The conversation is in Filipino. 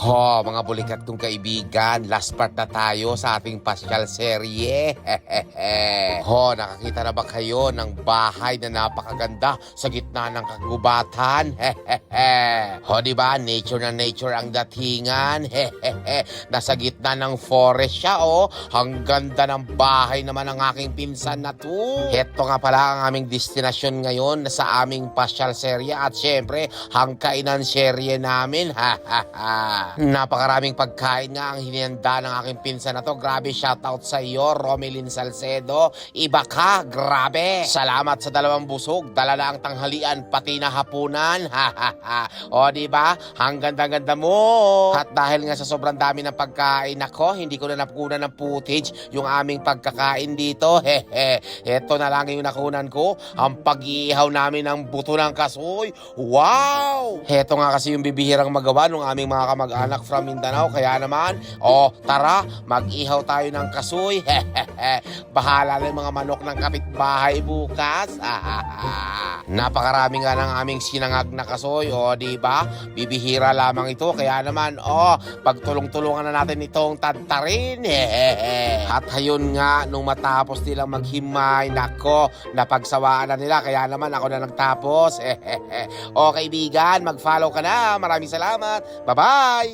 Ho, mga bulikat kong kaibigan, last part na tayo sa ating pasyal serye. Ho, nakakita na ba kayo ng bahay na napakaganda sa gitna ng kagubatan? Ho, di ba? Nature na nature ang datingan. Nasa gitna ng forest siya, oh. Ang ganda ng bahay naman ng aking pinsan na to. Heto nga pala ang aming destinasyon ngayon sa aming pasyal serye at syempre, hangkainan serye namin. Napakaraming pagkain nga ang hinihanda ng aking pinsan na to. Grabe, shoutout sa iyo, Romelyn Salcedo. Iba ka, grabe. Salamat sa dalawang busog. Dala na ang tanghalian, pati na hapunan. O, diba? Ang ganda-ganda mo. At dahil nga sa sobrang dami ng pagkain, ako, hindi ko na nakunan ng footage yung aming pagkakain dito. Eto na lang yung nakunan ko. Ang pag-iihaw namin ng buto ng kasoy. Wow! Heto nga kasi yung bibihirang magawa ng aming mga kamag-anak from Mindanao. Kaya naman, tara, mag-ihaw tayo ng kasoy. Bahala na yung mga manok ng kapitbahay bukas. Napakarami nga ng aming sinangag na kasoy. Diba? Bibihira lamang ito. Kaya naman, pagtulong-tulungan na natin itong tantarin. At ayun nga, nung matapos nilang maghimay, nako, napagsawaan na nila. Kaya naman ako na nagtapos. Kaibigan, mag-follow ka na. Maraming salamat. Bye-bye!